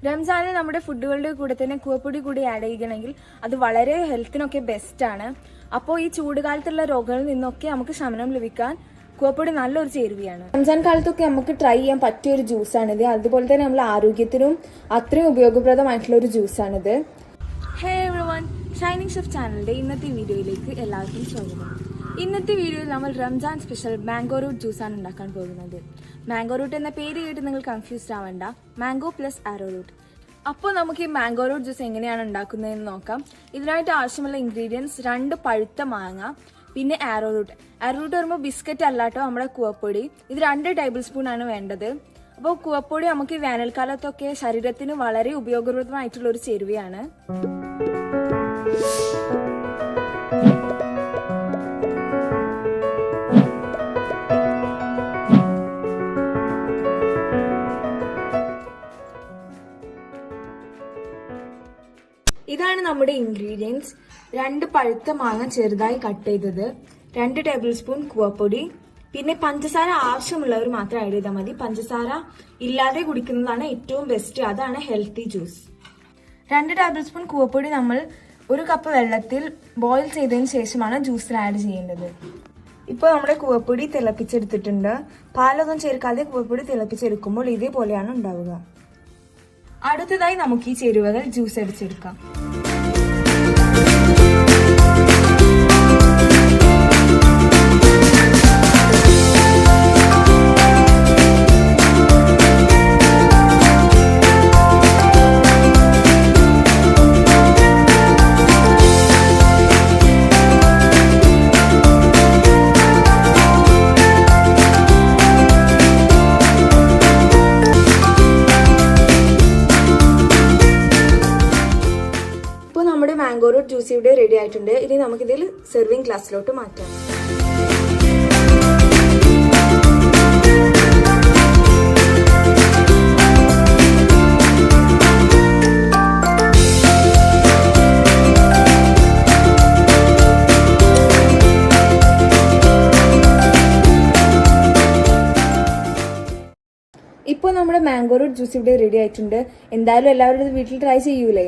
റംസാനിൽ നമ്മുടെ ഫുഡുകളുടെ കൂടെ തന്നെ കൂവപ്പൊടി കൂടി ആഡ് ചെയ്യണമെങ്കിൽ അത് വളരെ ഹെൽത്തിനൊക്കെ ബെസ്റ്റ് ആണ്. അപ്പോൾ ഈ ചൂടുകാലത്തുള്ള രോഗങ്ങളിൽ നിന്നൊക്കെ നമുക്ക് ശമനം ലഭിക്കാൻ കൂവപ്പൊടി നല്ലൊരു ചേരുവയാണ്. റംസാൻ കാലത്തൊക്കെ നമുക്ക് ട്രൈ ചെയ്യാൻ പറ്റിയ ഒരു ജ്യൂസാണിത്. അതുപോലെ തന്നെ നമ്മുടെ ആരോഗ്യത്തിനും അത്രയും ഉപയോഗപ്രദമായിട്ടുള്ള ഒരു ജ്യൂസാണിത്. ഹേ എവരിവൺ, ഷൈനിങ് ഷെഫ് ചാനലിന്റെ ഇന്നത്തെ വീഡിയോയിലേക്ക് എല്ലാവർക്കും സ്വാഗതം. ഇന്നത്തെ വീഡിയോയിൽ നമ്മൾ റംസാൻ സ്പെഷ്യൽ മാംഗോ റൂട്ട് ജ്യൂസാണ് ഉണ്ടാക്കാൻ പോകുന്നത്. മാംഗോ റൂട്ട് എന്ന പേര് കേട്ട് നിങ്ങൾ കൺഫ്യൂസ്ഡ് ആവേണ്ട, മാംഗോ പ്ലസ് ആരോ റൂട്ട്. അപ്പോൾ നമുക്ക് ഈ മാംഗോ റൂട്ട് ജ്യൂസ് എങ്ങനെയാണ് ഉണ്ടാക്കുന്നതെന്ന് നോക്കാം. ഇതിനായിട്ട് ആവശ്യമുള്ള ഇൻഗ്രീഡിയൻസ് 2 പഴുത്ത മാങ്ങ, പിന്നെ ആരോ റൂട്ട്. ആരോ റൂട്ട് പറയുമ്പോൾ ബിസ്ക്കറ്റ് അല്ലാട്ടോ, നമ്മുടെ കൂവപ്പൊടി. ഇത് 2 ടേബിൾ സ്പൂൺ ആണ് വേണ്ടത്. അപ്പോൾ കൂവപ്പൊടി നമുക്ക് ഈ വേനൽക്കാലത്തൊക്കെ ശരീരത്തിന് വളരെ ഉപയോഗപ്രദമായിട്ടുള്ള ഒരു ചേരുവയാണ്. ഇതാണ് നമ്മുടെ ഇൻഗ്രീഡിയൻസ്. 2 പഴുത്ത മാങ്ങ ചെറുതായി കട്ട് ചെയ്തത്, 2 ടേബിൾ സ്പൂൺ കൂവപ്പൊടി, പിന്നെ പഞ്ചസാര ആവശ്യമുള്ളവർ മാത്രം ആഡ് ചെയ്താൽ മതി. പഞ്ചസാര ഇല്ലാതെ കുടിക്കുന്നതാണ് ഏറ്റവും ബെസ്റ്റ്, അതാണ് ഹെൽത്തി ജ്യൂസ്. 2 ടേബിൾ സ്പൂൺ കൂവപ്പൊടി നമ്മൾ 1 കപ്പ് വെള്ളത്തിൽ ബോയിൽ ചെയ്തതിന് ശേഷമാണ് ജ്യൂസിൽ ആഡ് ചെയ്യേണ്ടത്. ഇപ്പോൾ നമ്മുടെ കൂവപ്പൊടി തിളപ്പിച്ചെടുത്തിട്ടുണ്ട്. പാലൊന്നും ചേർക്കാതെ കൂവപ്പൊടി തിളപ്പിച്ചെടുക്കുമ്പോൾ ഇതേപോലെയാണ് ഉണ്ടാവുക. അടുത്തതായി നമുക്ക് ഈ ചേരുവകൾ ജ്യൂസ് അടിച്ചെടുക്കാം. നമ്മുടെ മാംഗോ റൂട്ട് ജ്യൂസ് ഇവിടെ റെഡി ആയിട്ടുണ്ട്. ഇനി നമുക്കിതിൽ സെർവിങ് ഗ്ലാസ്സിലോട്ട് മാറ്റാം. ഇപ്പോൾ നമ്മുടെ മാംഗോ റൂട്ട് ജ്യൂസ് ഇവിടെ റെഡി ആയിട്ടുണ്ട്. എന്തായാലും എല്ലാവരും ഇത് വീട്ടിൽ ട്രൈ ചെയ്യൂലേ?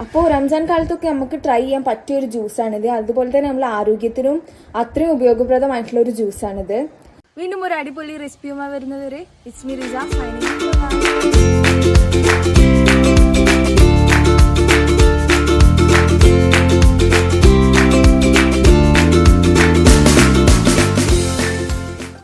അപ്പോൾ റംസാൻ കാലത്തൊക്കെ നമുക്ക് ട്രൈ ചെയ്യാൻ പറ്റിയ ഒരു ജ്യൂസാണിത്. അതുപോലെ തന്നെ നമ്മുടെ ആരോഗ്യത്തിനും അത്രയും ഉപയോഗപ്രദമായിട്ടുള്ള ഒരു ജ്യൂസാണിത്. വീണ്ടും ഒരു അടിപൊളി റെസിപ്പിയുമായി വരുന്നതുവരെ it's me Riza signing off.